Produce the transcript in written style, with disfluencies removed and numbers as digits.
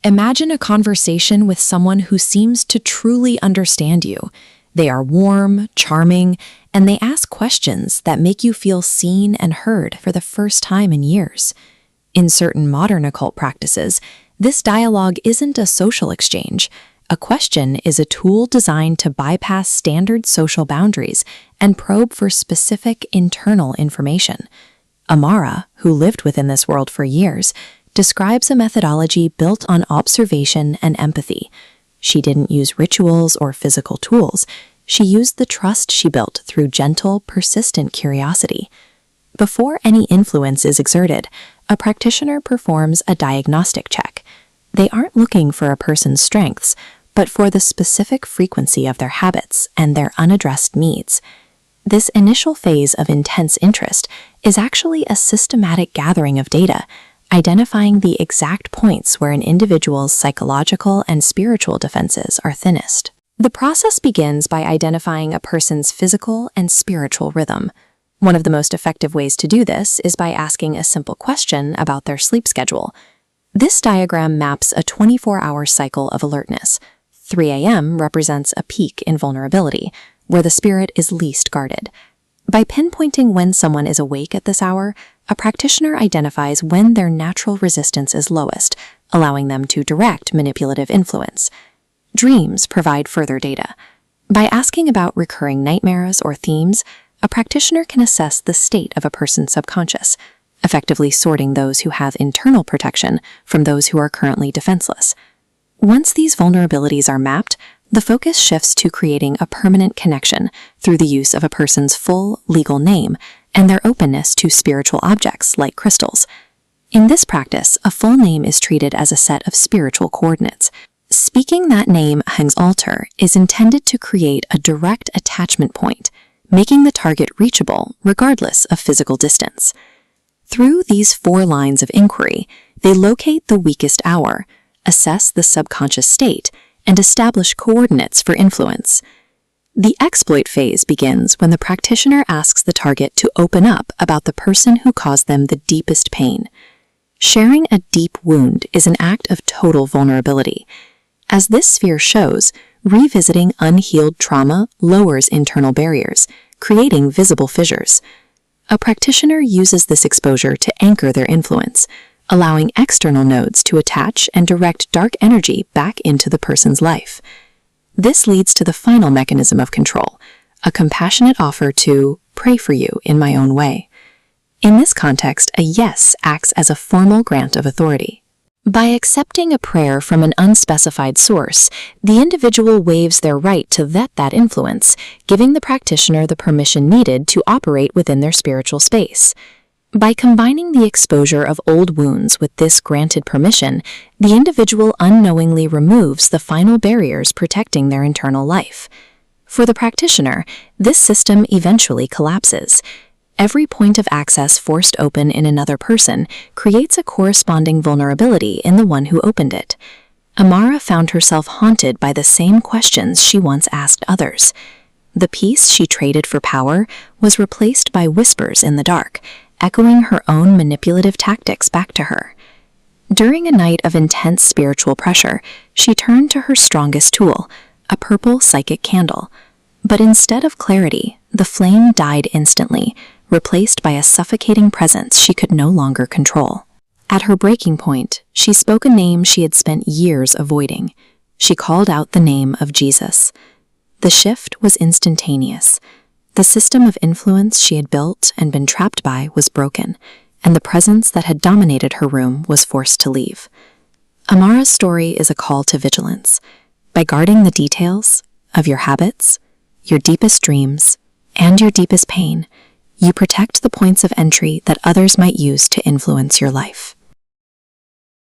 Imagine a conversation with someone who seems to truly understand you. They are warm, charming, and they ask questions that make you feel seen and heard for the first time in years. In certain modern occult practices, this dialogue isn't a social exchange. A question is a tool designed to bypass standard social boundaries and probe for specific internal information. Amara, who lived within this world for years, describes a methodology built on observation and empathy. She didn't use rituals or physical tools. She used the trust she built through gentle, persistent curiosity. Before any influence is exerted, a practitioner performs a diagnostic check. They aren't looking for a person's strengths, but for the specific frequency of their habits and their unaddressed needs. This initial phase of intense interest is actually a systematic gathering of data, identifying the exact points where an individual's psychological and spiritual defenses are thinnest. The process begins by identifying a person's physical and spiritual rhythm. One of the most effective ways to do this is by asking a simple question about their sleep schedule. This diagram maps a 24-hour cycle of alertness. 3 a.m. represents a peak in vulnerability, where the spirit is least guarded. By pinpointing when someone is awake at this hour, a practitioner identifies when their natural resistance is lowest, allowing them to direct manipulative influence. Dreams provide further data. By asking about recurring nightmares or themes, a practitioner can assess the state of a person's subconscious, effectively sorting those who have internal protection from those who are currently defenseless. Once these vulnerabilities are mapped, the focus shifts to creating a permanent connection through the use of a person's full legal name and their openness to spiritual objects like crystals. In this practice, a full name is treated as a set of spiritual coordinates. Speaking that name Heng's altar is intended to create a direct attachment point, making the target reachable regardless of physical distance. Through these 4 lines of inquiry, they locate the weakest hour, assess the subconscious state, and establish coordinates for influence. The exploit phase begins when the practitioner asks the target to open up about the person who caused them the deepest pain. Sharing a deep wound is an act of total vulnerability. As this sphere shows, revisiting unhealed trauma lowers internal barriers, creating visible fissures. A practitioner uses this exposure to anchor their influence, allowing external nodes to attach and direct dark energy back into the person's life. This leads to the final mechanism of control, a compassionate offer to pray for you in my own way. In this context, a yes acts as a formal grant of authority. By accepting a prayer from an unspecified source, the individual waives their right to vet that influence, giving the practitioner the permission needed to operate within their spiritual space. By combining the exposure of old wounds with this granted permission, the individual unknowingly removes the final barriers protecting their internal life. For the practitioner, this system eventually collapses. Every point of access forced open in another person creates a corresponding vulnerability in the one who opened it. Amara found herself haunted by the same questions she once asked others. The peace she traded for power was replaced by whispers in the dark, echoing her own manipulative tactics back to her. During a night of intense spiritual pressure, she turned to her strongest tool, a purple psychic candle. But instead of clarity, the flame died instantly, replaced by a suffocating presence she could no longer control. At her breaking point, she spoke a name she had spent years avoiding. She called out the name of Jesus. The shift was instantaneous. The system of influence she had built and been trapped by was broken, and the presence that had dominated her room was forced to leave. Amara's story is a call to vigilance. By guarding the details of your habits, your deepest dreams, and your deepest pain, you protect the points of entry that others might use to influence your life.